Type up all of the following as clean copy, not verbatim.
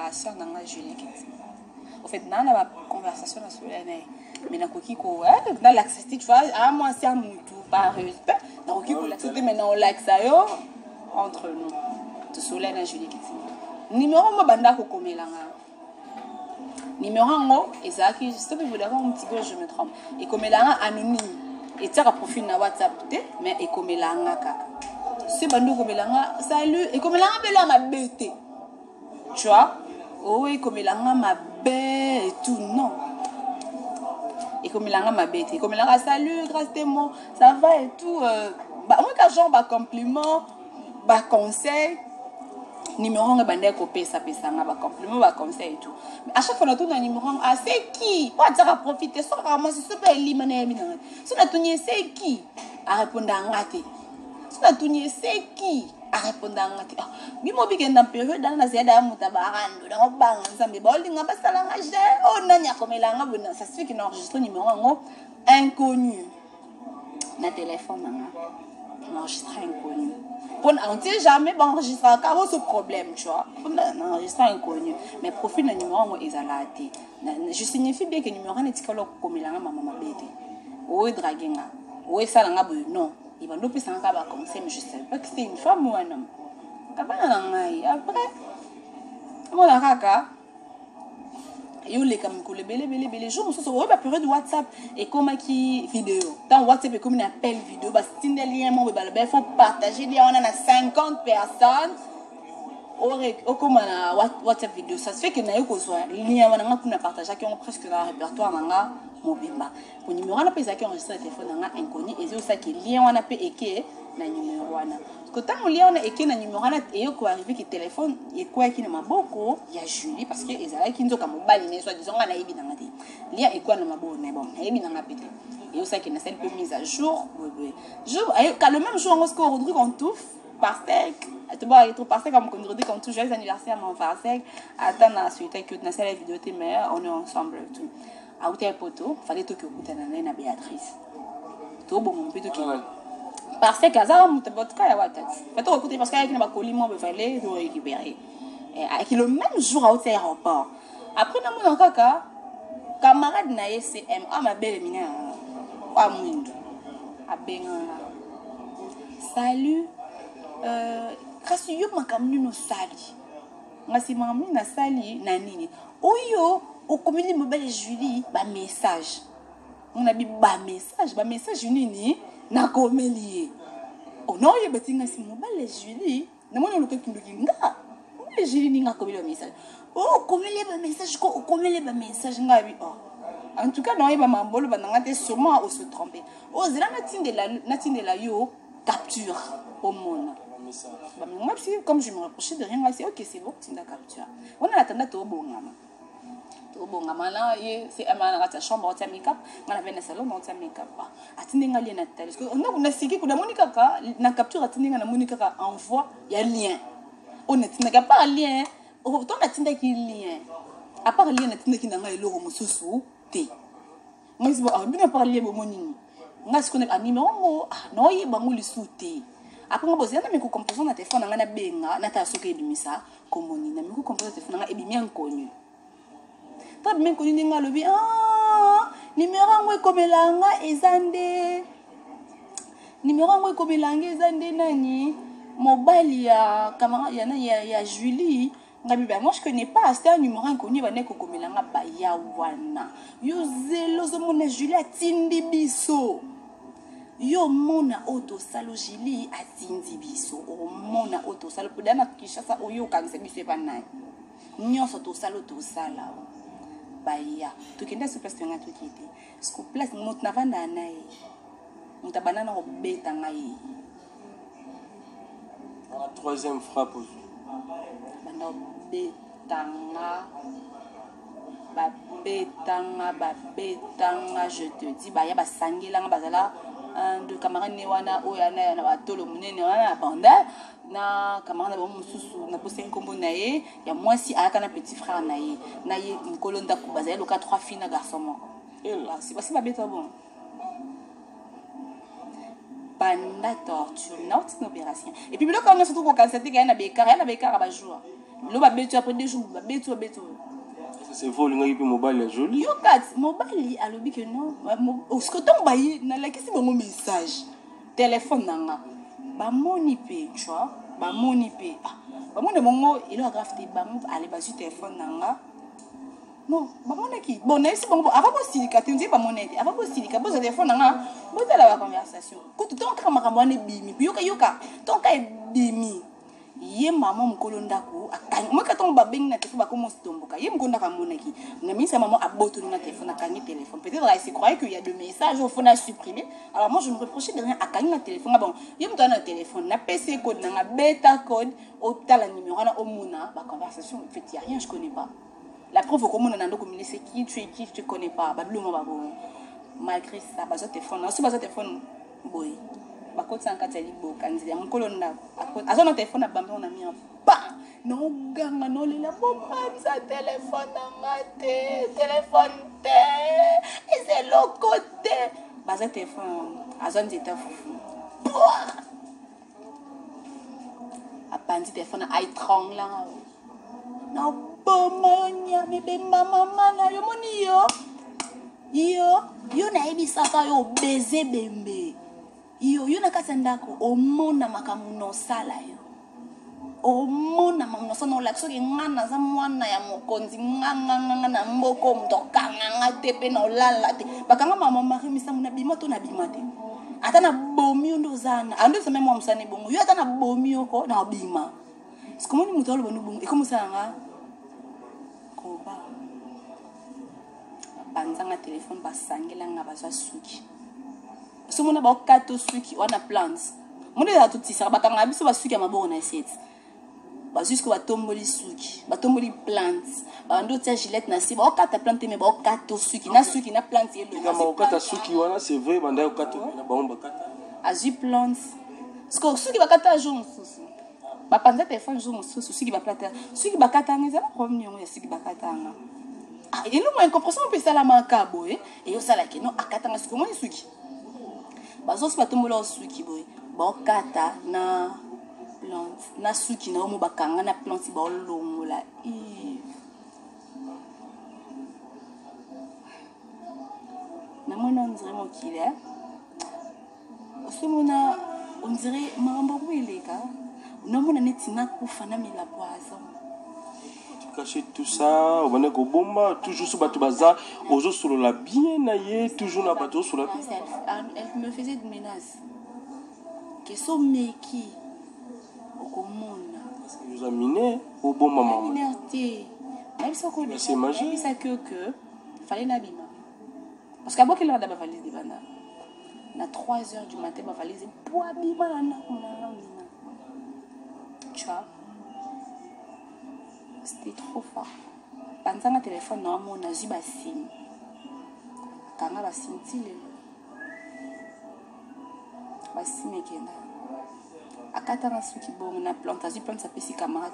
la soeur nanga Julie Kiti. En fait, dans la conversation nationale, mais dans dans l'accepter, tu vois, à moi c'est un moutou, par respect. Dans le l'accepter, maintenant on l'accepte entre nous. Tout soleil na Julie Kiti. Numéro mo banda ko komelanga. Numéro 1, et ça qui juste vous d'accord un petit peu je me trompe. Et komelanga anonyme. Et tu as profil na WhatsApp mais et komelanga kaka. Ce bando komelanga salut et komelanga bela ma bête. Tu vois? Oh et komelanga ma bête et tout non. Et komelanga ma bête. Et komelanga salut grâce à moi, ça va et tout bah moi quand genre bah compliment, bah conseil numéro 1 bandé copé ça nga ba compliment ba conseil et tout. Mais à chaque fois on a tout dans numéro 1 ah c'est qui? What ça va profiter ça vraiment c'est super éliminé mina. Si on a tout c'est qui? À répondre à ngate. Si on a tout c'est qui? À répondre à ngate. Bi mo bi kenda période dans la zeda mutabarando dans bang nzambe ba olinga ba sala ngaje oh nanya komelanga bona ça se fait qu'il enregistre numéro 1 inconnu na téléphone nanga. Enregistrer inconnu. On ne sait jamais enregistrer car ce problème, tu vois. On enregistre inconnu. Mais profil de numéro est à la tête. Je signifie bien que numéro n'est pas comme il a maman bébé. Ou draguinga. Ou ça l'a non. Il va nous passer un cas comme ça, mais je sais pas que c'est une femme ou un homme. Après, mon kaka. Yo les comme que les belle jours on se voit période WhatsApp et comme qui vidéo dans WhatsApp et comme un appel vidéo bah c'est un lien mon il faut partager on a 50 personnes au comme un WhatsApp vidéo ça se fait que na yo ko soit lien on a pour partager qui ont presque dans répertoire nanga mobimba pour numéro on a pas ça qui enregistré téléphone nanga inconnu et c'est ça qui lien on a pas équé na numéro wana parce que tant lien on a équé na numéro wana et yo ko arriver que téléphone et quoi qui na maboko il y a Julie parce que ezala qui nzoka mobali ne soit disons na yebi nanga te lien et quoi na maboko ne bon yebi nanga pété et ça qui na celle peu mise à jour jour quand le même jour on se Rodrigue on touffe par sec tu vois il trouve par sec comme Rodrigue on touche joyeux anniversaire mon par sec attends na suite que na celle vidéo te mais on est ensemble tout à outer poto fallait tout que écouter na Béatrice tout bon mon petit qui parce que ça on te botte ya watat fait tout écouter parce qu'il y a pas colis moi fallait tout récupérer et qui le même jour à hôtel aéroport après dans mon kaka camarade na SM ah ma belle mina wa mundo abenga salut kasi yo makamni no sali ngasi makamni na sali na nini oyo okomeli mobile Julie ba message on a ba message nini na komeli oh non ye betinga si mobile Julie na mona loke kindukinga mobile Julie ninga komeli message oh komeli ba message ko komeli ba message ngabi oh en tout cas non yeba mambolo bananga te sûrement au se tromper oh zela na la yo capture au monde bah moi si comme je me reprochais de rien c'est OK c'est bon tu la capture on a attendant to bongama là c'est amana ta chambre ta make-up ngala vena salon na ta make-up atindinga lien na tele parce que on a siki kuna monika ka na capture atindinga na monika ka envoi ya lien on atindinga pas lien autant atinda ki lien à part lien atinda ki nanga eloko mususu te moi c'est bon bien parler bo monini ngas ko na numéro mo non yi bangu lisuté après moi bosia na me ko composer na téléphone nga na benga na ta soke ebimisa komoni na me ko composer téléphone nga ebimi inconnu pas bien connu ninga lobi ah numéro ngo komelanga ezande numéro ngo komelanga ezande nani mobile ya camarade ya Julie ngabi ba moi je connais pas c'est un numéro inconnu ba neko komelanga ba ya wana yo zelo zo mona Julie atindi biso yo mona auto salo Julie atindi biso o mona auto salo podana kishasa oyo kanisa biso ba nai nyoso to salo baya tukenda se place nga tukite sco place mot na vanda nae mutabana na obeta ngai la troisième frappe banda babetanga je te dis baya basangela nga bazala de camarade ne wana oyana na batolo munene wana banda na camarade ba mususu na poser combo nae ya moi si aka na petit frère nae nae mkolonda ku bazala loka 3 filles na garçon moko et là c'est pas si ba beta bon banda torture not une opération et puis bilo quand on se trouve au cancer que na bekara ba jour Le babé, tu après 2 jours, babé, tu. C'est faux, le gars mobile est joli. Yo, kat, mobile, alors que non. Ce que tu baillé, n'a la question de message. Téléphone, nanga. Ba monipe, tu vois. Ba monipe. Ah, ba mon de mon il a grafté, ba mon, allez, ba sur téléphone, nanga. Non, ba mon qui. Bon, n'est-ce pas bon, avant que silika, tu dis ba mon aide. Avant que silika, bon, téléphone, nanga. Bon, t'as la conversation. Quand tu t'en crées, ma camouane bimi. Puis yoka, ton cas est bimi. Ye maman mkolonda ko akani moi katon ba beng na téléphone ba ko mostomboka ye mkonda ka monaki na misa maman aboto na téléphone akani téléphone peut-être elle se croyait qu'il y a des messages au fond à supprimer alors moi je me reprochais de rien akani na téléphone bon ye mto na téléphone na PC code na beta code au la numéro na omuna ba conversation en fait il y a rien je connais pas la preuve comment on a communiqué c'est qui tu connais pas ba bluma ba bon malgré ça ba téléphone na so ba téléphone boy bakoti ankati liboka nzela mkolonda azo na téléphone na bambe on a mis pa no ganga no lela bopanza téléphone na téléphone te et c'est le côté baza téléphone azo nzeta fufu apandi téléphone a étrangle na boma nya bebe mama na yo moni yo na ebisaka yo baiser bembe yo na kati ndako omona makambo no sala yo omona makambo so no lakso ke ngana za mwana ya mokonzi nganga na mboko mtokanga tepe na olala te bakanga mama mari misamu na bima to na bima te ata na bomi ndo zana ando se même moi musane bongo yo ata na bomi ko na bima sikomo ni mutolo bonu bongo ikomusanga ko ba banzanga téléphone basangela nga bazwa suki so mona ba okato suki wana plans mona ya tout ça bakanga biso ba suki ya maboko na set ba jusqu'au batomboli suki batomboli plants ba ndo tia gilette na si ba okata plante me ba okato suki na plants yelo kama okata suki wana c'est vrai banda okato na ba omba kata azu plants sko suki bakata jour mususu ba panza téléphone jour mususu suki ba plata suki bakata ngeza ba problème ya suki bakata nga ah il nous moins compréhension peut ça la makabo et yo sala ke no akata nga suki mo suki bazos batombola suki boy bakata na plante na suki na omo bakanga na plante ba longola na mona on dirait mon killer ce mona on dirait mambo kweleka na mona netina kufa na mila poison cacher tout ça on va ko bomba toujours sur bato baza ozo solo la bien naie toujours na bato sur la elle me faisait des menaces que so meki okomona vous a miné au bon maman minerté même ça ko c'est magique ça que fallait na bima parce qu'à beaucoup là d'abord valise de bana na 3h du matin ma valise poa bima na tu vois c'était trop fort. Pendant le téléphone, on a eu un signe. Quand on a un signe, on a un signe. À 4 ans, on a planté, on a planté sa petite camarade.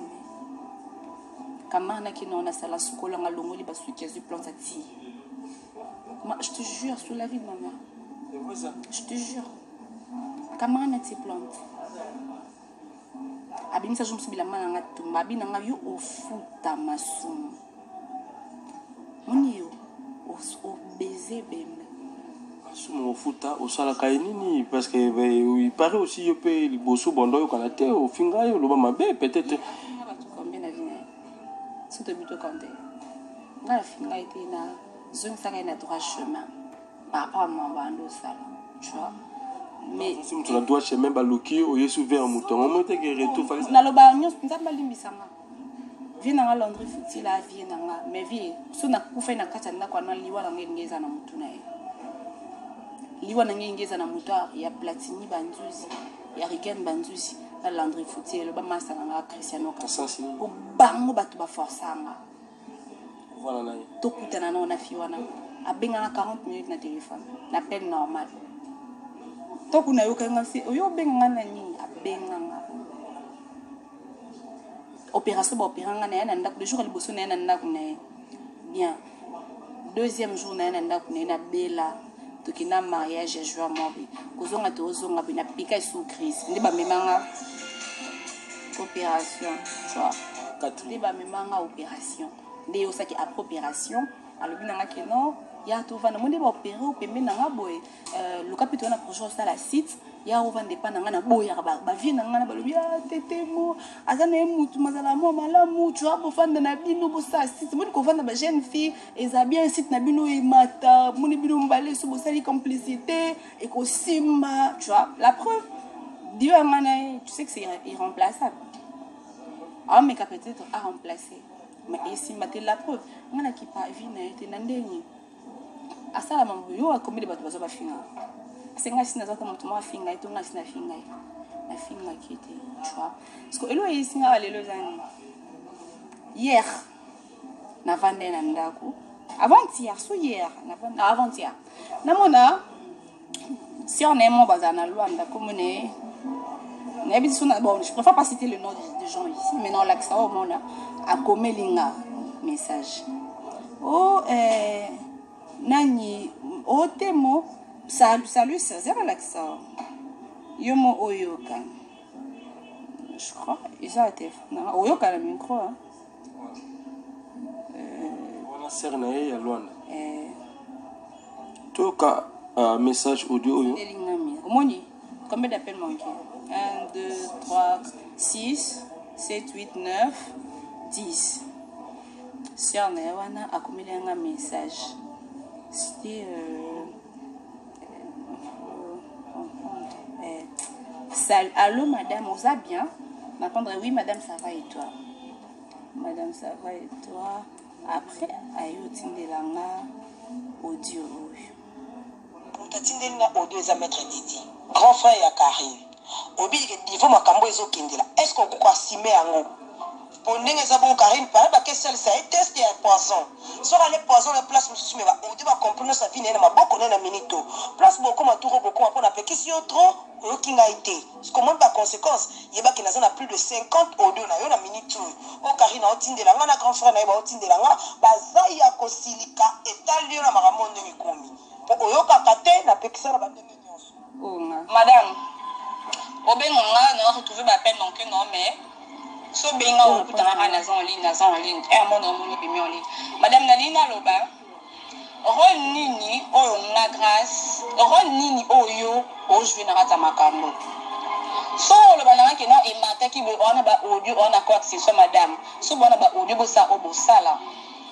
Camarade qui n'a pas la soukola, on a longué, on a planté. Je te jure, sur la vie de ma mère. Je te jure. Camarade n'a pas planté. Abimisa jumsu bila mana ngatumba abina ngayo ofuta masumu moni yo o baiser bembe masumu ofuta osala kainini parce que il paraît aussi yo pe liboso bondo yo kana te o finga yo loba mabe peut-être combien na vina surtout buto compter ngala finga été na zone sanga na droit chemin par rapport à mon bando sala tu vois. Mais si tu dois chemin baloki o yesu vers mouton on monte que retour fallait na loba nyos nzamba limbisanga vina nga Landry Futila vina nga mais vie so na kufa na kata ndako na liwa na ngeza na mutu na ye liwa na ngeza na mutu ya Platini banzuzi ya Rigen banzuzi na Landry Futila ba masanga nga Cristiano Kasasi ko bango batu ba forçanga voilà na to kutana na ona fiwana abenga 40 minutes na téléphone na peine normal toko na yo kanga si oyo benga na nini abenga nga opération ba opéranga na yana ndako le jour liboso na yana ndako na bien deuxième jour na yana ndako na bela tokina mariage juin mobi kozonga to ozonga bina pika sous crise ndi ba memanga opération tu vois nde bamemanga opération nde osaki après opération alobi nanga ke non ya tovanda mo nde baopéré opembe nanga boye loka mpe towana projet osala site ya ovanda epa nanga na boyaka bavie na nga na balobi ya tete mo aza na ye mutu mazala mo malamu tua bovanda na bino bosala site moni kovanda bajeune fille eza bien site na bino emata moni bino mobale so bosali complicité ekosimba tu vois la preuve dio yanga na ye tu sais que c'est irremplaçable ameka peut-être à remplacer mais esimba te la preuve nga na kipa vi na ye te na ndenge asala mambo yo akomeli bato bazo bafinga asenga sina zata moto mo afinga eto nga sina finga na finga kete tu vois parce que elo esinga lelo zani hier na vande na ndako avant-hier so hier na vande avant-hier namona si on est mon bazana Luanda comme on est bon je préfère pas citer le nom des gens ici mais non l'accent au monde a comme linga message oh nani o temo salut ça zéro l'accent yomo oyoka je crois ils ont été oyoka le micro hein voilà cerné ya Luanda toka message audio oyo omoni combien d'appels manqués 1 2 3 6 7 8 9 10 cerné wana akomeli un message c'était allô madame, vous allez bien? M'attendre oui madame, ça va et toi? Madame, ça va et toi? Après, ayo tindelanga audio. Tindelanga audio eza maître Didi. Grand frère ya Karine. Obi niveau makambo ezo kindela. Est-ce qu'on peut assumer yango? Pondenge eza bon Karine, par ba question ça est test ya poisson. Sora les poisons la place monsieur mais audio va comprendre sa vie na maboko na minito. Place beaucoup maturo beaucoup pour na peki si trop okinga été. Ce comment ba conséquence, yeba ki na plus de 50 audio na yo na minute. O Karine otindela nga na grand frère na yeba otindela nga bazai ya kosilika etalio na maramondo mikomi. Po oyoka kate na peki ça na ba ndenge nyonso. Madame obenga na retrouver ba peine manquée non mais so benga o kutana na en ligne et mon nom ni bimi en ligne madame Nalina Loba ron nini oyo na grâce ron nini oyo o jouer na rata makambo so le banana ke non e mata ki bo on ba audio on a quoi que ce soit madame so bona ba audio bo sa o bo sala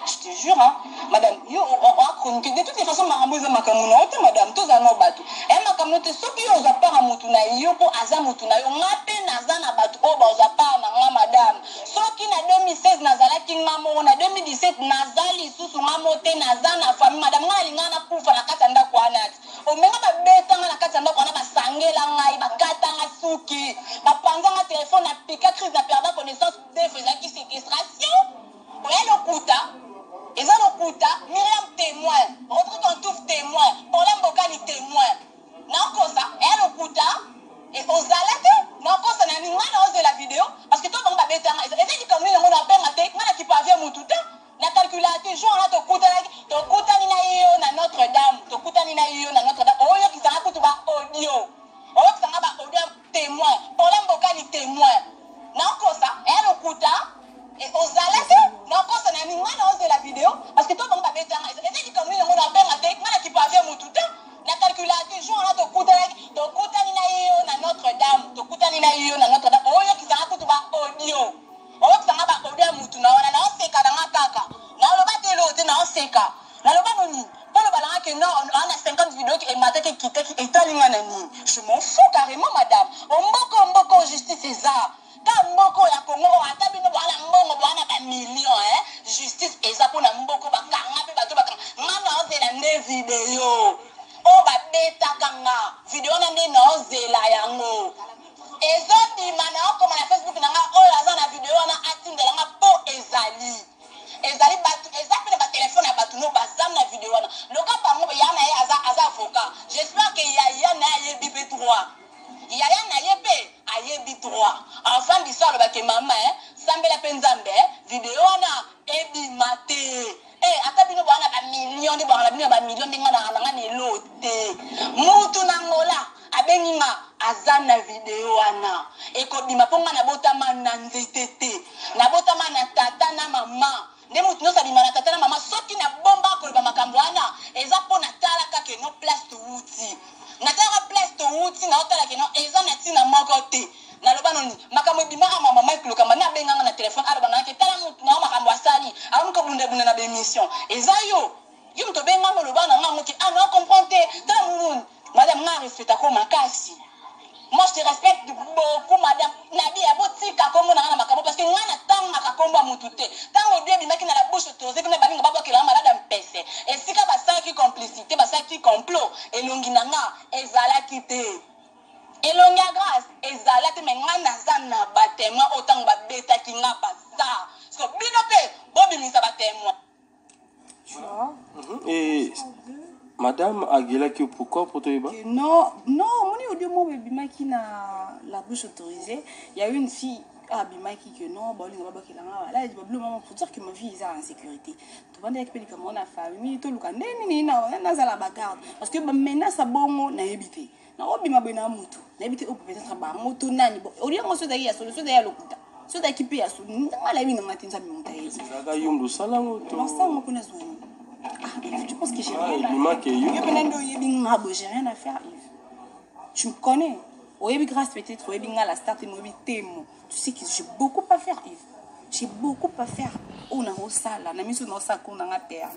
je te jure hein madame yo on a chroniqué de toutes les façons makambo za makambo na ote madame to za no batu e makambo te so ki yo za para mutu na yo po aza mutu na yo ngape na za na batu o ba za para na nga madame so ki na 2016 nazala ki ngamo na 2017 nazali susu ngamo te naza na famille madame nga linga na kufa na kata ndako anati o menga ba beta nga na kata ndako na basangela ngai bakata nga suki bapanza nga telefone na pika crise na perdre connaissance de faisant qui séquestration oya lokuta eza lokuta Myriam témoin Rodrigue Antouf témoin Paulin Bokani témoin nakosa eya lokuta et ozala te nakosa na ninga na ose la vidéo parce que toi bango babetanga eza likambo nini yango na benga te nga na kipavie mutu te na calculateur jour na tokutani na yo na Notre-Dame tokutani na yo na Notre-Dame oyo kisanga kutu ba audio oyo kisanga ba audio témoin Paulin Bokani témoin nakosa eya lokuta et ozala te nakosa na ninga na ose la vidéo parce que toi bango babetanga eza likambo nini yango na benga te nga na kipavie mutu te na calculateur jour na tokutani na yo na Notre-Dame tokutani na yo na Notre-Dame oyo kisanga kutu ba audio oyo kisanga ba audio mutu na wana na oseka na nga kaka na loba te lo te na oseka na loba noni polo balanga ke non on a 50 vidéos qui emata ke kitaki etalinga na nini je m'en fous carrément madame mboko justice eza ka mboko ya Congo ata bino bwana mbongo bwana ba million justice eza pona mboko bakanga pe bato bakanga ngana ozela nde video o ba beta kanga video na nde na ozela yango ezodima na okoma na Facebook na nga oyo aza na video wana atindela nga po ezali batu eza pe ba telefone ya batu no bazam na video wana loka pango ya na ye aza avocat j'espère que ya na ye bip 3 yaya na ye pe ayebi 3 enfant bisalo ba ke mama sambela penzambe video wana ebima te ata bino bana ba million de bana bino ba million de ngana ngana ne lote mutu na ngola abenginga azana video wana ekobima ponga na botama na nzetete na botama na tata na mama nde mutu nyonso abima na tata na mama soki na bomba koloba makambo wana eza mpo na tala kake no place touti na tala place touti na otala ke no eza na ntina moko te naloba noni makambo ebimaka mama ekolokamba na abenganga na telefone aloba nake tala mutu nao makambo asali amuka bundabunda na bémission eza yo mutu obenganga oloba na nga moke nao comprendre te tala muluni madame nga respecta ko makasi. Moi, je te respecte beaucoup, madame. Nabi, il y a beaucoup de kakombo na makambo parce que moi, na tang makakombo à mutute. Tang au début, maki na la bouche autorisée, que na balinga baba ki la malade am pese. Et si ka basa ki complicité, basa ki complot, et longi nanga, ezala kite. Et longi a grâce, ezala te menga na zana batema autant ba beta ki nga basa. So binope, bobi misa batema. Et Madame Aguila, pourquoi pour toi? Non, mon audio mon bébé qui n'a la bouche autorisée. Il y a une fille à Bimaki que non, bon, il qui là, il maman pour dire que ma fille est en sécurité. Tu vas dire que comme on a famille, tout le cas, non, la bagarre. Parce que maintenant ça bon, na évité. Na obi mabena mutu. Na évité au peut-être ba mutu nani. Au lieu de se dire ya solution derrière le couta. Ce qui peut y avoir, la vie n'a pas été montée. Tu penses que j'ai rien à faire, Yves? Tu me connais. Grâce peut-être, la start et tu sais que j'ai beaucoup à faire, Yves. J'ai beaucoup à faire. On a au salle, on a mis sur nos sacs, on a terre.